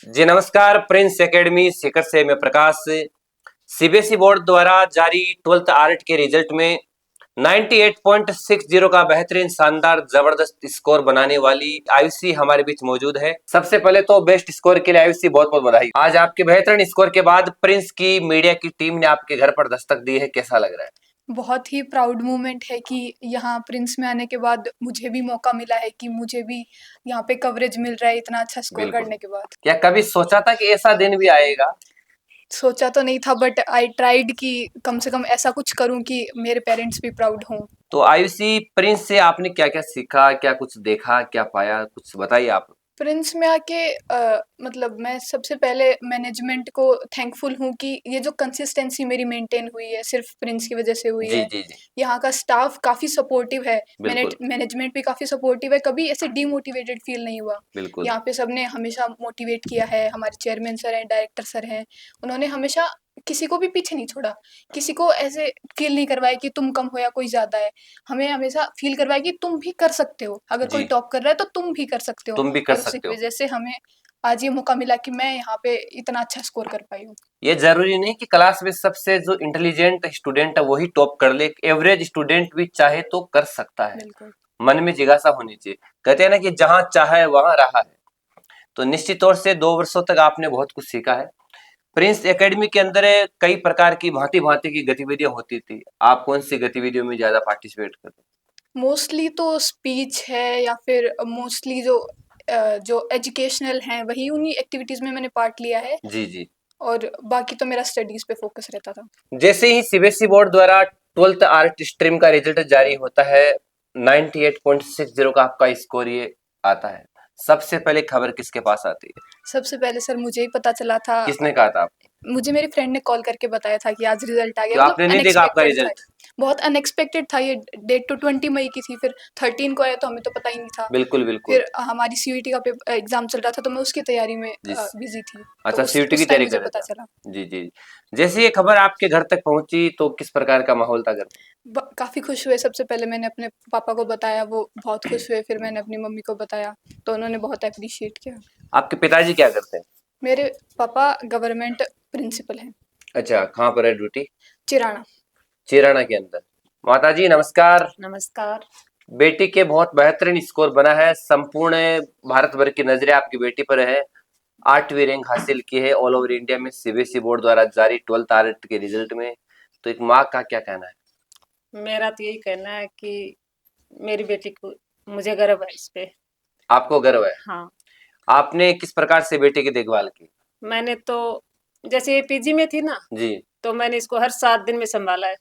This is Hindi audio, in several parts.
जी नमस्कार। प्रिंस एकेडमी सीकर से मैं प्रकाश। सीबीएसई बोर्ड द्वारा जारी 12th आर्ट के रिजल्ट में 98.60 का बेहतरीन शानदार जबरदस्त स्कोर बनाने वाली आयुषी हमारे बीच मौजूद है। सबसे पहले तो बेस्ट स्कोर के लिए आयुषी बहुत बहुत बधाई। आज आपके बेहतरीन स्कोर के बाद प्रिंस की मीडिया की टीम ने आपके घर पर दस्तक दी है, कैसा लग रहा है? बहुत ही प्राउड मोमेंट है कि यहाँ प्रिंस में आने के बाद मुझे भी मौका मिला है कि मुझे भी यहाँ पे कवरेज मिल रहा है इतना अच्छा स्कोर बिल्कुल। करने के बाद। क्या कभी सोचा था कि ऐसा दिन भी आएगा? सोचा तो नहीं था बट आई ट्राइड कि कम से कम ऐसा कुछ करूँ कि मेरे पेरेंट्स भी प्राउड हों। तो आयुषी, प्रिंस से आपने क्या क्या सीखा, क्या कुछ देखा, क्या पाया, कुछ बताइए आप। प्रिंस में आके मतलब मैं सबसे पहले मैनेजमेंट को थैंकफुल हूँ कि ये जो कंसिस्टेंसी मेरी मेंटेन हुई है सिर्फ प्रिंस की वजह से हुई जी है। जी जी। यहाँ का स्टाफ काफ़ी सपोर्टिव है, बिल्कुल मैनेजमेंट भी काफ़ी सपोर्टिव है, कभी ऐसे डीमोटिवेटेड फील नहीं हुआ। बिल्कुल। यहाँ पे सबने हमेशा मोटिवेट किया है, हमारे चेयरमैन सर हैं, डायरेक्टर सर हैं, उन्होंने हमेशा किसी को भी पीछे नहीं छोड़ा, किसी को ऐसे फील नहीं करवाया कि तुम कम हो या कोई ज़्यादा है। हमें हमेशा फील करवाया कि तुम भी कर सकते हो, अगर कोई जी, टॉप कर रहा है तो तुम भी कर सकते हो। तुम भी कर और उसी सकते की हो। वजह से हमें आज ये मौका मिला कि मैं यहाँ पे इतना अच्छा स्कोर कर पाई हूँ। ये जरूरी नहीं कि क्लास में सबसे जो इंटेलिजेंट स्टूडेंट है वही टॉप कर ले, एवरेज स्टूडेंट भी चाहे तो कर सकता है। बिल्कुल। मन में जिज्ञासा होनी चाहिए। कहते हैं ना कि जहां चाहा है वहां रहा है। तो निश्चित तौर से 2 वर्षों तक आपने बहुत कुछ सीखा है। प्रिंस एकेडमी के अंदर कई प्रकार की भांति भांति की गतिविधियां होती थी। आप कौन सी गतिविधियों में ज्यादा पार्टिसिपेट करते? मोस्टली तो स्पीच है या फिर मोस्टली जो एजुकेशनल हैं वही उन्हीं एक्टिविटीज़ में मैंने पार्ट लिया है। जी जी। और बाकी तो मेरा स्टडीज़ पे फोकस रहता था। जैसे ही सीबीएसई बोर्ड द्वारा 12th आर्ट स्ट्रीम का रिजल्ट जारी होता है, 98.60 का आपका स्कोर ये आता है, सबसे पहले खबर किसके पास आती है? सबसे पहले सर मुझे ही पता चला था। किसने कहा था आपको? मुझे मेरी फ्रेंड ने कॉल करके बताया था कि आज रिजल्ट आ गया, तो मतलब आपने नहीं देखा आपका अनएक्सपेक्टेड था। रिजल्ट? बहुत अनएक्सपेक्टेड था ये। डेट तो 20 मई की थी, फिर 13 को आया तो हमें तो पता ही नहीं था। बिल्कुल बिल्कुल। फिर हमारी सीयूईटी का एग्जाम चल रहा था तो मैं उसकी तैयारी में जी। बिजी थी। तो अच्छा, सीयूटी की उस टाइम तैयारी मुझे कर रहे पता थे आप? चला। जी जी। जैसे ये खबर आपके घर तक पहुंची तो किस प्रकार का माहौल था घर में? काफ़ी खुश हुए। सबसे पहले मैंने अपने पापा को बताया, वो बहुत खुश हुए। फिर मैंने अपनी मम्मी को बताया तो उन्होंने बहुत अप्रिशिएट किया। आपके पिताजी क्या करते हैं? मेरे पापा गवर्नमेंट प्रिंसिपल हैं। अच्छा, कहाँ पर है ड्यूटी? चिराना। चिराना के अंदर। माता जी नमस्कार। नमस्कार। बेटी के बहुत बेहतरीन स्कोर बना है, संपूर्ण भारत भर की नजरें आपकी बेटी पर है। 8वीं रैंक हासिल की है ऑल ओवर इंडिया में सीबीएसई बोर्ड द्वारा जारी 12th आर्ट के रिजल्ट में। तो एक माँ का क्या कहना है? मेरा तो यही कहना है कि मेरी बेटी को, मुझे गर्व है इस पे। आपको गर्व है? हाँ। आपने किस प्रकार से बेटी की देखभाल की? मैंने तो, जैसे ये पीजी में थी ना, जी। तो मैंने इसको हर 7 दिन में संभाला है।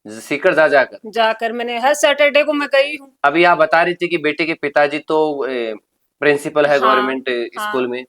सीकर जा जाकर? जाकर मैंने हर सैटरडे को मैं गई हूँ। अभी आप बता रही थी कि बेटे के पिताजी तो प्रिंसिपल है हाँ। गवर्नमेंट हाँ। स्कूल में,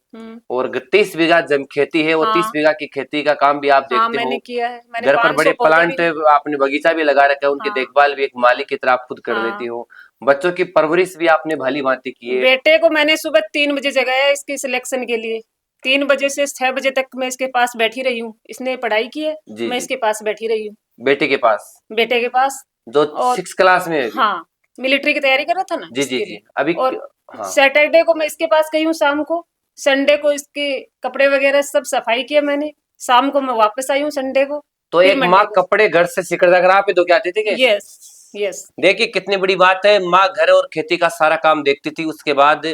और 30 बीघा जम खेती है, और 30 हाँ। बीघा की खेती का काम भी आप हाँ, देखते मैंने हो। किया है। मैंने घर पर 500 बड़े पौधे भी। प्लांट, आपने बगीचा भी लगा रखा है, उनकी हाँ। देखभाल भी एक माली की तरह आप खुद कर देती हाँ। हो। बच्चों की परवरिश भी आपने भली भांति की है। बेटे को मैंने सुबह 3 बजे जगाया इसकी सिलेक्शन के लिए। 3 बजे से 6 बजे तक मैं इसके पास बैठी रही हूँ। इसने पढ़ाई की है, जी मैं जी। इसके पास बैठी रही हूँ। बेटे के पास? बेटे के पास। जो और 6 क्लास में है अभी? हाँ, मिलिट्री की तैयारी कर रहा था ना, जी जी इसके जी। लिए। अभी और हाँ। सैटरडे को मैं इसके पास गई हूँ शाम को। संडे को इसके कपड़े वगैरह सब सफाई किया मैंने। शाम को मैं वापस आई हूँ संडे को। तो फिर एक माँ मंडे को। कपड़े घर से सिकर जाकर आप ही धो के आती थी कैसे? यस। यस। देखिए कितनी बड़ी बात है, माँ घर और खेती का सारा काम देखती थी। उसके बाद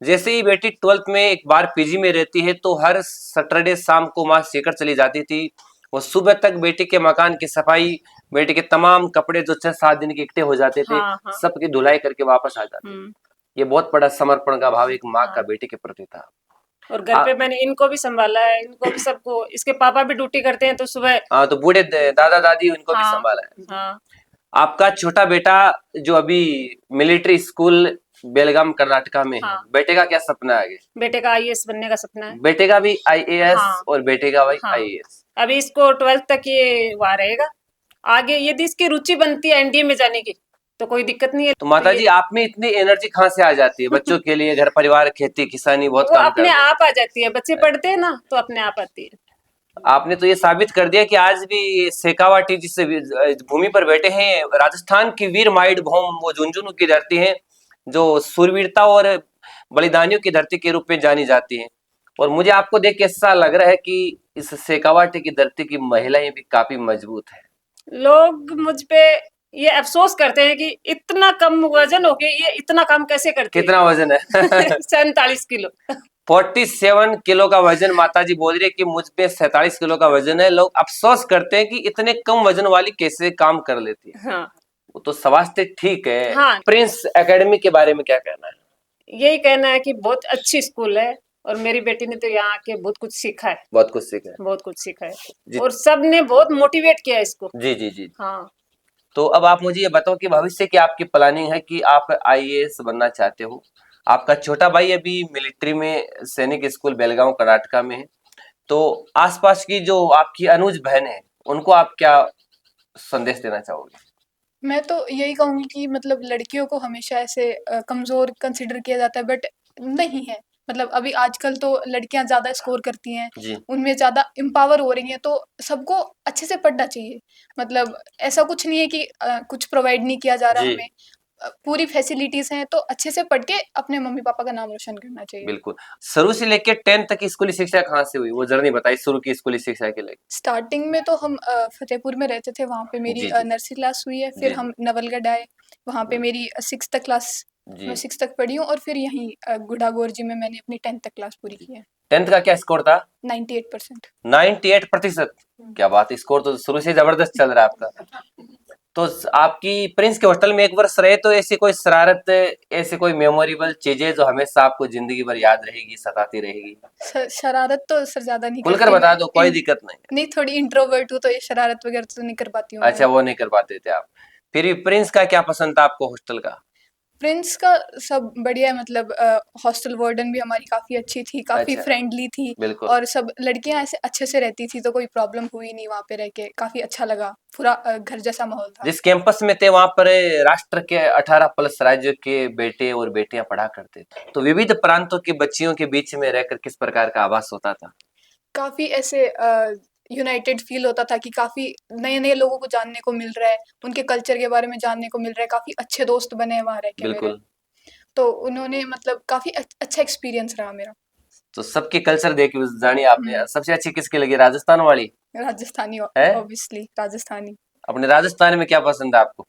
जैसे ही बेटी 12th में एक बार पीजी में रहती है तो हर सैटरडे शाम को माँ सीकर चली जाती थी। वो सुबह तक बेटी के मकान की सफाई, बेटी के तमाम कपड़े जो 6-7 दिन के इकट्ठे हो जाते थे, हाँ। हाँ। सबकी धुलाई करके वापस आ जाती थी। हम्म। ये बहुत बड़ा समर्पण का भाव एक माँ का हाँ। बेटे के प्रति था। और घर पे मैंने इनको भी संभाला है, इनको भी सबको। इसके पापा भी ड्यूटी करते हैं तो सुबह। हाँ, तो बूढ़े दादा दादी उनको भी हाँ। संभाला है। हाँ। आपका छोटा बेटा जो अभी मिलिट्री स्कूल बेलगाम कर्नाटका में है, हाँ। बेटे का क्या सपना है आगे? बेटे का आईएएस बनने का सपना है। बेटे का भी आईएएस हाँ। और बेटे का भी हाँ। आईएएस? अभी इसको 12th तक ये वहाँ रहेगा। आगे यदि इसकी रुचि बनती है एनडीए में जाने की तो कोई दिक्कत नहीं है। तो माता ये जी, आप में इतनी एनर्जी कहाँ से आ जाती है? बच्चों के लिए घर परिवार खेती किसानी बहुत वो काम अपने करते हैं। आप आ जाती है। बच्चे पढ़ते हैं ना तो अपने आप आती है। आपने तो ये साबित कर दिया कि आज भी शेखावाटी जिस भूमि पर बैठे हैं, राजस्थान की वीर माइड भूमि, वो झुंझुनू की धरती है, जो सूरवीरता और बलिदानियों की धरती के रूप में जानी जाती है। और मुझे आपको देख के ऐसा लग रहा है कि इस शेखावाटी की धरती की महिलाएं भी काफी मजबूत है। लोग मुझ पे ये अफसोस करते हैं कि इतना कम वजन हो के ये इतना काम कैसे करती कितना वजन है? है। 47 किलो। 47 किलो का वजन माता जी बोल रही है कि मुझ पे 47 किलो का वजन है। लोग अफसोस करते हैं कि इतने कम वजन वाली कैसे काम कर लेती है। हाँ वो तो स्वास्थ्य ठीक है। हाँ, प्रिंस एकेडमी के बारे में क्या कहना है? यही कहना है कि बहुत अच्छी स्कूल है और मेरी बेटी ने तो यहाँ आके बहुत कुछ सीखा है, बहुत कुछ सीखा है। बहुत कुछ सीखा है जी और सब ने बहुत मोटिवेट किया है इसको। जी जी जी। हाँ, तो अब आप मुझे ये बताओ कि भविष्य की आपकी प्लानिंग है कि आप आईएएस बनना चाहते हो। आपका छोटा भाई अभी मिलिट्री में सैनिक स्कूल बेलगांव कर्नाटका में है। तो आसपास की जो आपकी अनुज बहन है उनको आप क्या संदेश देना चाहोगे? मैं तो यही कहूँगी कि मतलब लड़कियों को हमेशा ऐसे कमज़ोर कंसिडर किया जाता है, बट नहीं है। मतलब अभी आजकल तो लड़कियां ज़्यादा स्कोर करती हैं, जी उनमें ज़्यादा एम्पावर हो रही हैं, तो सबको अच्छे से पढ़ना चाहिए। मतलब ऐसा कुछ नहीं है कि कुछ प्रोवाइड नहीं किया जा रहा जी हमें। पूरी फैसिलिटीज़ हैं, तो अच्छे से पढ़ के अपने मम्मी पापा का नाम रोशन करना चाहिए। बिल्कुल। शुरू से लेकर 10th तक की स्कूली शिक्षा कहाँ से हुई, वो जर्नी बताइए शुरू की स्कूली शिक्षा के लिए। स्टार्टिंग में तो हम फतेहपुर में रहते थे, वहाँ पे मेरी जी जी नर्सरी क्लास हुई है। जी फिर जी हम नवलगढ़ आए, वहाँ पे मेरी 6th तक क्लास, जी मैं 6th तक पढ़ी हूँ। और फिर यहीं गुढ़ागोर जी में मैंने अपनी 10th तक क्लास पूरी की है। 10th का क्या स्कोर था? 98%। 98%। क्या बात है, स्कोर तो शुरू से जबरदस्त चल रहा है आपका। तो आपकी प्रिंस के हॉस्टल में एक वर्ष रहे तो ऐसी कोई शरारत, ऐसी कोई मेमोरेबल चीजें जो हमेशा आपको जिंदगी भर याद रहेगी, सताती रहेगी? शरारत तो सर ज़्यादा नहीं खुलकर करती बता मैं। दो, कोई दिक्कत नहीं। नहीं, थोड़ी इंट्रोवर्ट हूँ, तो ये शरारत वगैरह तो नहीं कर पाती हूँ मैं। अच्छा, वो नहीं कर पाते थे आप। फिर भी प्रिंस का क्या पसंद था आपको हॉस्टल का? प्रिंस का सब बढ़िया है। मतलब हॉस्टल वार्डन भी हमारी काफ़ी अच्छी थी, काफ़ी अच्छा, फ्रेंडली थी। बिल्कुल। और सब लड़कियां ऐसे अच्छे से रहती थी, तो कोई प्रॉब्लम हुई नहीं वहाँ पे रह के। काफ़ी अच्छा लगा, पूरा घर जैसा माहौल था। जिस कैंपस में थे वहां पर राष्ट्र के 18 प्लस राज्यों के बेटे और बेटियां पढ़ा करते थे, तो विविध प्रांतों की बच्चियों के बीच में रहकर किस प्रकार का आभास होता था? काफ़ी ऐसे यूनाइटेड फील होता था कि काफ़ी नए नए लोगों को जानने को मिल रहा है, उनके कल्चर के बारे में जानने को मिल रहा है। काफ़ी अच्छे दोस्त बने हैं वहाँ रह के मेरे। बिल्कुल। तो उन्होंने मतलब काफ़ी अच्छा एक्सपीरियंस रहा मेरा। तो सबकी कल्चर देखी जानी आपने। हम्म, सबसे अच्छी किसकी लगी, राजस्थान वाली राजस्थानी, है? ऑब्वियसली राजस्थानी। अपने राजस्थान में क्या पसंद है आपको?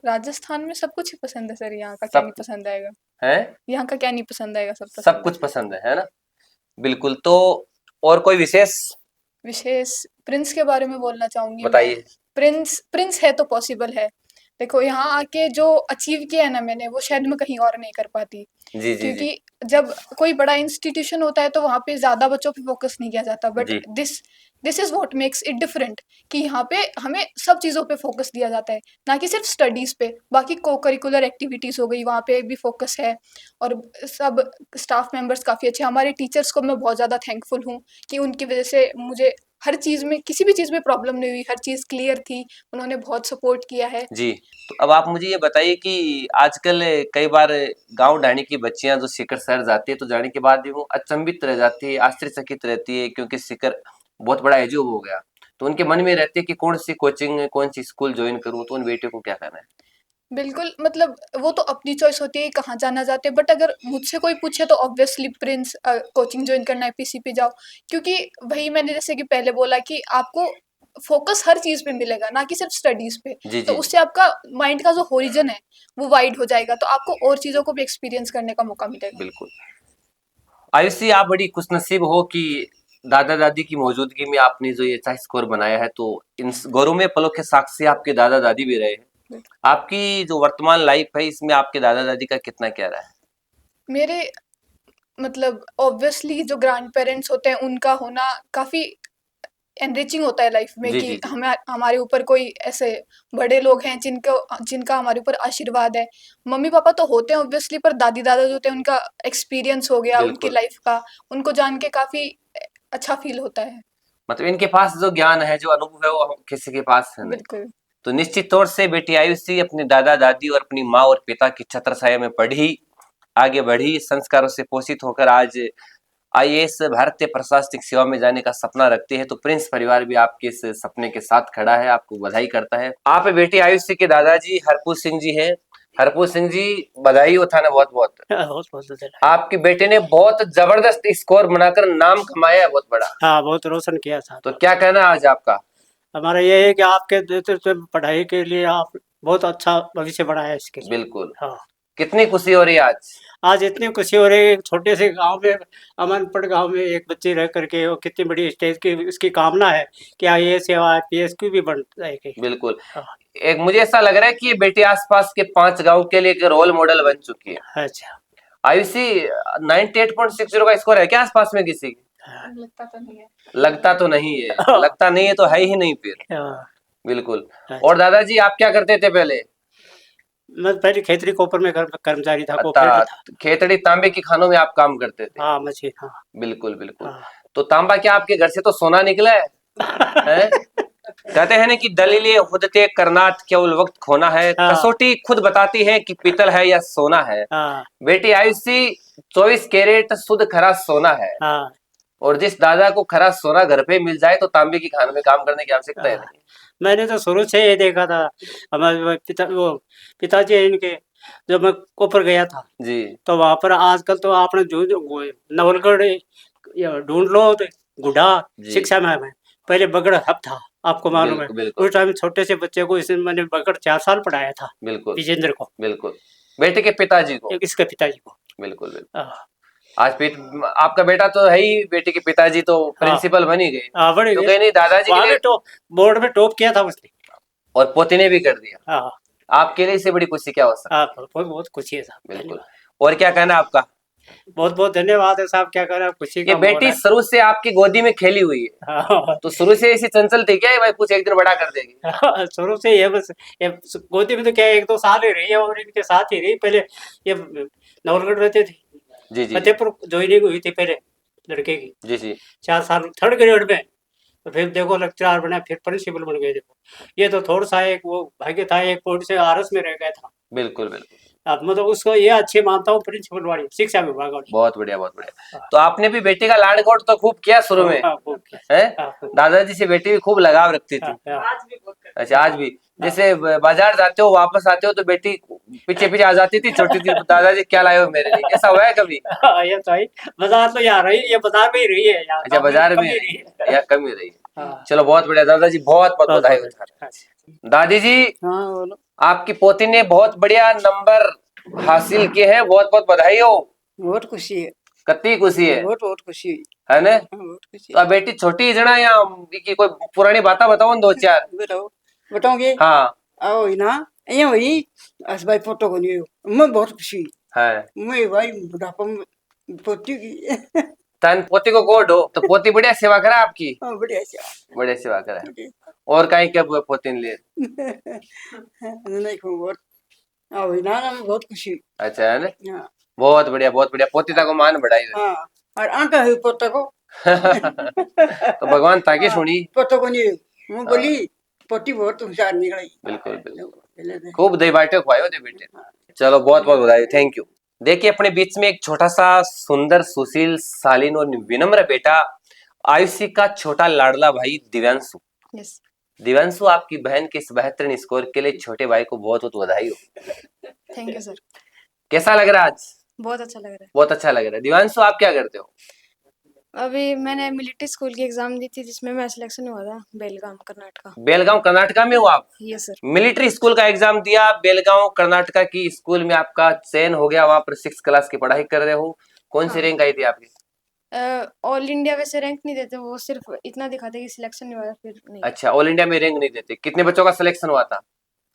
राजस्थान में सब कुछ ही पसंद है सर, यहाँ का क्या सब नहीं पसंद आएगा। है? यहाँ का क्या नहीं पसंद आएगा, सब सब पसंद है। कुछ पसंद है ना? बिल्कुल। तो और कोई विशेष विशेष प्रिंस के बारे में बोलना चाहूंगी मैं। बताइए। प्रिंस प्रिंस है तो पॉसिबल है। देखो, यहाँ आके जो अचीव किया है ना मैंने, वो शायद मैं कहीं और नहीं कर पाती। जी जी जी क्योंकि जब कोई बड़ा इंस्टीट्यूशन होता है तो वहाँ पे ज़्यादा बच्चों पे फोकस नहीं किया जाता, बट जी this this is what makes it different. कि यहाँ पे हमें सब चीज़ों पे फोकस दिया जाता है, ना कि सिर्फ स्टडीज़ पे। बाकी को करिकुलर एक्टिविटीज़ हो गई, वहाँ पे भी फोकस है। और सब स्टाफ मेंबर्स काफ़ी अच्छे हैं। हमारे टीचर्स को मैं बहुत ज़्यादा थैंकफुल हूँ कि उनकी वजह से मुझे हर चीज़ में, किसी भी चीज़ में प्रॉब्लम नहीं हुई, हर चीज़ क्लियर थी। उन्होंने बहुत सपोर्ट किया है। जी। तो अब आप मुझे ये बताइए कि आजकल कई बार गांव ढाणी की बच्चियां जो सीकर शहर जाती है तो जाने के बाद भी वो अचंभित रह जाती है, आश्चर्यचकित रहती है, क्योंकि सीकर बहुत बड़ा एजूब हो गया। तो उनके मन में रहती है कि कौन सी कोचिंग, कौन सी स्कूल ज्वाइन करूं। तो उन बेटियों को क्या कहना है? बिल्कुल, मतलब वो तो अपनी चॉइस होती है कहाँ जाना चाहते हैं। बट अगर मुझसे कोई पूछे तो ऑब्वियसली प्रिंस कोचिंग ज्वाइन करना है, पीसीपी जाओ। क्योंकि वही मैंने जैसे कि पहले बोला कि आपको फोकस हर चीज़ पे मिलेगा, ना कि सिर्फ स्टडीज़ पे। जी तो जी जी उससे आपका माइंड का जो होरिजन है वो वाइड हो जाएगा, तो आपको और चीज़ों को भी एक्सपीरियंस करने का मौका मिलेगा। बिल्कुल। आयुषी, आप बड़ी खुशनसीब हो कि दादा दादी की मौजूदगी में आपने जो ये अच्छा स्कोर बनाया है। तो इन गौरवमय पलों के साक्षी आपके दादा दादी भी रहे हैं। आपकी जो वर्तमान लाइफ है इसमें आपके दादा दादी का कितना क्या रहा है? मेरे मतलब ऑब्वियसली जो ग्रैंड पेरेंट्स होते हैं उनका होना काफ़ी एनरिचिंग होता है लाइफ में। जी कि जी जी हमें हमारे ऊपर कोई ऐसे बड़े लोग हैं जिनको जिनका हमारे ऊपर आशीर्वाद है। मम्मी पापा तो होते हैं ऑब्वियसली, पर दादी दादा जो होते हैं उनका एक्सपीरियंस हो गया उनकी बिल्कुल। लाइफ का, उनको जान के काफ़ी अच्छा फील होता है। मतलब इनके पास जो ज्ञान है, जो अनुभव है, वो किसी के पास है नहीं। बिल्कुल। तो निश्चित तौर से बेटी आयुषी अपने दादा दादी और अपनी माँ और पिता की छत्र छाया में पढ़ी, आगे बढ़ी, संस्कारों से पोषित होकर आज आईएएस भारतीय प्रशासनिक सेवा में जाने का सपना रखते हैं। तो प्रिंस परिवार भी आपके इस सपने के साथ खड़ा है, आपको बधाई करता है। आप बेटी आयुषी के दादाजी हरपूर सिंह जी हैं। हरपूर सिंह जी, बधाई हो थाने बहुत बहुत। बहुत बहुत धन्यवाद। आपकी बेटे ने बहुत जबरदस्त स्कोर बनाकर नाम कमाया है बहुत बड़ा। हाँ, बहुत रोशन किया था। तो क्या कहना है आज आपका? हमारा ये है कि आपके नेतृत्व में पढ़ाई के लिए आप बहुत अच्छा भविष्य बढ़ाया इसके लिए। बिल्कुल। हाँ, कितनी खुशी हो रही है आज? आज इतनी खुशी हो रही है, छोटे से गांव में, अमनपढ़ गांव में एक बच्ची रह करके वो कितनी बड़ी स्टेज की उसकी कामना है कि IAS या IPS की भी बन जाएगी। बिल्कुल। हाँ। एक मुझे ऐसा लग रहा है कि ये बेटी आसपास के 5 गांव के लिए एक रोल मॉडल बन चुकी है। अच्छा। आयुषी 98.60 का स्कोर है क्या आसपास में किसी की? लगता तो नहीं है। लगता तो नहीं है, लगता नहीं है तो है ही नहीं फिर। हाँ, बिल्कुल। अच्छा। और दादाजी आप क्या करते थे पहले? मैं पहले खेतरी कोपर में कर्मचारी था, कोऑपरेटर था। खेतड़ी तांबे की खानों में आप काम करते थे? हाँ, मछली। हाँ, बिल्कुल बिल्कुल। हाँ। तो तांबा क्या आपके घर से तो सोना निकला है? हैं? कहते हैं ना कि दलीलें हुदते करनात केवल वक्त खोना है, हाँ। कसौटी खुद बताती है कि पीतल है या सोना है। हाँ, बेटी आयुषी 24 कैरेट शुद्ध खरा सोना है। हाँ, और जिस दादा को खरा सोना घर पे मिल जाए तो तांबे की खान में काम करने की आवश्यकता है हाँ। नहीं। मैंने तो शुरू से ये देखा था। हमारे वो पिताजी हैं इनके, जब मैं कोपर गया था जी तो वहां पर आजकल तो आपने जो नवलगढ़ या ढूंढ लो तो गुड्डा जी। शिक्षा में है। पहले बगड़ हब था, आपको मालूम है। बिल्कुल बिल्कुल उस टाइम छोटे से बच्चे को इसमें मैंने बगड़ 4 साल पढ़ाया था, बिल्कुल विजेंद्र को, बिल्कुल। बेटे के पिताजी को? इसके पिताजी को। बिल्कुल बिल्कुल। हाँ, आज आपका बेटा तो है ही, बेटे के पिताजी तो प्रिंसिपल बन ही गए। हाँ, बड़े तो गए। कहीं नहीं दादाजी के वहाँ लिए में टॉप, बोर्ड में टॉप किया था उसने। और पोती ने भी कर दिया। हाँ, आपके लिए इससे बड़ी खुशी क्या हो सकती हाँ, बहुत बहुत खुशी है साहब। है? बिल्कुल। और क्या कहना है आपका? बहुत बहुत धन्यवाद है साहब, क्या करें, खुशी ये का माहौल बेटी है। शुरू से आपकी गोदी में खेली हुई है, हाँ, तो शुरू से ऐसी चंचल थी क्या ये भाई कुछ एक दिन बड़ा कर देगी? शुरू से ये बस ये गोदी में तो क्या 1-2 साल ही रही है और इनके साथ ही रही। पहले ये नवलगढ़ रहते थे, जी जी फतेहपुर ज्वाइनिंग हुई थी पहले लड़के की, जी जी 4 साल 3rd ग्रेड में। तो फिर देखो लेक्चरर बना, फिर प्रिंसिपल बन गए। देखो ये तो थोड़ा सा एक वो भाग्य था, 1 पॉइंट से आरएस में रह गया था। बिल्कुल बिल्कुल। अब मतलब उसको ये अच्छे मानता हूँ, प्रिंसिपल वाली शिक्षा विभाग वाली। बहुत बढ़िया बहुत बढ़िया। तो आपने भी बेटी का लाडकोट तो खूब किया शुरू में, हाँ, खूब किया। है? हाँ, खूब। दादाजी से बेटी भी खूब लगाव रखती थी। हाँ, हाँ। आज भी बहुत करते अच्छा आज भी जैसे बाजार जाते हो वापस आते हो तो बेटी पीछे पीछे आ जाती थी, छोटी थी, दादाजी क्या लाए हो मेरे लिए, ऐसा हुआ है कभी? हाँ, ये तो है। बाजार तो यहाँ रही, ये बाजार में ही रही है यहाँ। अच्छा बाजार कम में ही रही रही है। या कम ही रही? हाँ। चलो बहुत बढ़िया दादाजी, बहुत बहुत बधाई हो। हाँ, दादी जी हाँ बोलो। आपकी पोती ने बहुत बढ़िया नंबर हासिल किए हैं, बहुत बहुत बधाई हो। बहुत खुशी है, कितनी खुशी है, बहुत बहुत खुशी हुई। है ना? हाँ, बहुत खुशी तो अब बेटी छोटी ही जना या की कोई पुरानी बातें बताओ न 2-4। बताओ, बताओगे? हाँ आओ ना, ये हुई आज भाई फोटो को नहीं मैं बहुत खुशी हुई। है। मैं भाई बुढ़ापा में पोती की तन पोती को कोड हो तो पोती बढ़िया सेवा करा आपकी, हाँ, बढ़िया से बढ़िया सेवा करा। और कहीं क्या पोती ने लिए? नहीं खूब बहुत आओ ना, मैं बहुत खुशी हुई। अच्छा है ना? हाँ बहुत बढ़िया पोतीता को मान बढ़ाई हुई। हाँ, और आंका हुई पोता को तो भगवान ताकि सुनी। पोता को नहीं मैं बोली पोती बहुत होशियार निकली। बिल्कुल बिल्कुल, बिल्कुल। खूब दही बाटे खुआए दे बेटे। चलो बहुत बहुत बधाई, थैंक यू। देखिए अपने बीच में एक छोटा सा सुंदर सुशील शालीन और विनम्र बेटा आयुषी का छोटा लाडला भाई दिव्यांशु। यस। दिव्यांशु आपकी बहन के इस बेहतरीन स्कोर के लिए छोटे भाई को बहुत बहुत बधाई हो। Thank you sir. कैसा लग रहा है आज? बहुत अच्छा लग रहा है। बहुत अच्छा लग रहा है। दिव्यांशु आप क्या करते हो? अभी मैंने मिलिट्री स्कूल की एग्जाम दी थी जिसमें मैं सिलेक्शन हुआ था, बेलगाम कर्नाटका। बेलगांव कर्नाटका में हो आप? Yes sir. मिलिट्री स्कूल का एग्जाम दिया, बेलगांव कर्नाटका की स्कूल में आपका चयन हो गया, वहां पर 6 क्लास की पढ़ाई कर रहे हो। कौन सी हाँ। रैंक आई थी आपकी? ऑल इंडिया वैसे रैंक नहीं देते, वो सिर्फ इतना दिखाते कि सिलेक्शन नहीं हुआ था, फिर नहीं। अच्छा ऑल इंडिया में रैंक नहीं देते। कितने बच्चों का सिलेक्शन हुआ था?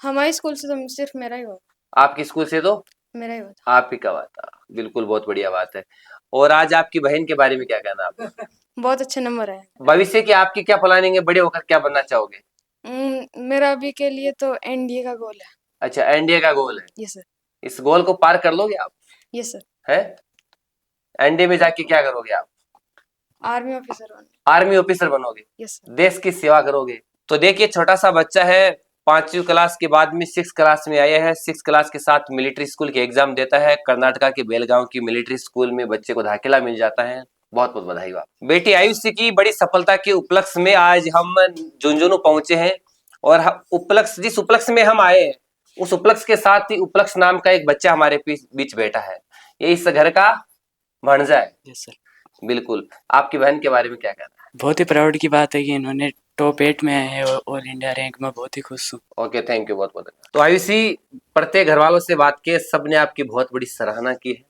हमारे स्कूल से तो सिर्फ मेरा ही हुआ। आपके स्कूल से तो मेरा ही हुआ था। आप ही का हुआ था। बिल्कुल बहुत बढ़िया बात है। और आज आपकी बहन के बारे में क्या कहना आप? बहुत अच्छे नंबर आए। भविष्य की आपकी क्या प्लानिंग है, बड़े होकर क्या बनना चाहोगे? मेरा अभी के लिए तो एनडीए का गोल है। अच्छा एनडीए का गोल है, यस सर। इस गोल को पार कर लोगे आप? Yes sir. है एनडीए में जाके क्या करोगे आप? आर्मी ऑफिसर बनना। आर्मी ऑफिसर बनोगे, यस सर। देश की सेवा करोगे। तो देखिए छोटा सा बच्चा है, 5वीं क्लास के बाद में 6 क्लास में आया है। 6 क्लास के साथ मिलिट्री स्कूल के एग्जाम देता है। कर्नाटका के बेलगांव की मिलिट्री स्कूल में बच्चे को दाखिला मिल जाता है। बहुत बहुत बधाई हो। बेटी आयुषी की बड़ी सफलता के उपलक्ष्य में आज हम झुंझुनू पहुंचे हैं और जिस उपलक्ष्य में हम आए हैं उस उपलक्ष्य के साथ ही उपलक्ष्य नाम का एक बच्चा हमारे बीच बैठा है, ये इस घर का भांजा है। Yes sir. बिल्कुल, आपकी बहन के बारे में क्या कहना है? बहुत ही प्राउड की बात है कि इन्होंने टॉप 8 में आए हैं ऑल इंडिया रैंक में, बहुत ही खुश हूँ। ओके, थैंक यू, बहुत बहुत धन्यवाद। तो आयुषी, प्रत्येक घर वालों से बात की, सबने आपकी बहुत बड़ी सराहना की है।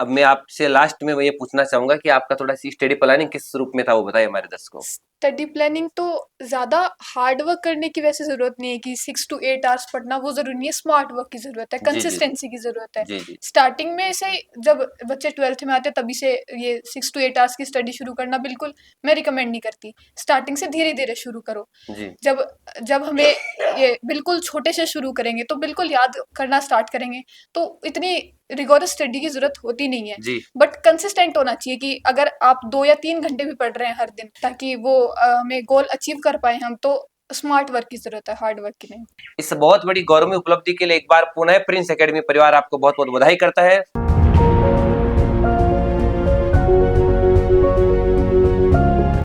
अब मैं आपसे लास्ट में ये पूछना चाहूंगा कि आपका थोड़ा सी स्टडी प्लानिंग किस रूप में था, वो बताइए हमारे दर्शकों को। स्टडी प्लानिंग तो ज़्यादा हार्ड वर्क करने की वैसे ज़रूरत नहीं है कि 6 to 8 आवर्स पढ़ना, वो ज़रूरी नहीं है। स्मार्ट वर्क की ज़रूरत है, जी, जी। कंसिस्टेंसी की ज़रूरत है। जी जी स्टार्टिंग में से जब बच्चे 12th में आते तभी से ये 6 to 8 आवर्स की स्टडी शुरू करना बिल्कुल मैं रिकमेंड नहीं करती। स्टार्टिंग से धीरे-धीरे शुरू करो। जी जब जब हमें ये बिल्कुल छोटे से शुरू करेंगे तो बिल्कुल याद करना स्टार्ट करेंगे तो इतनी रिगोरस स्टडी की ज़रूरत होती नहीं है। जी बट कंसिस्टेंट होना चाहिए कि अगर आप 2 या 3 घंटे भी पढ़ रहे हैं हर दिन, ताकि वो हमें गोल अचीव कर पाए हम, तो स्मार्ट वर्क की ज़रूरत है, हार्ड वर्क की नहीं। इस बहुत बड़ी गौरवमयी उपलब्धि के लिए एक बार पुनः प्रिंस एकेडमी परिवार आपको बहुत बहुत बधाई करता है।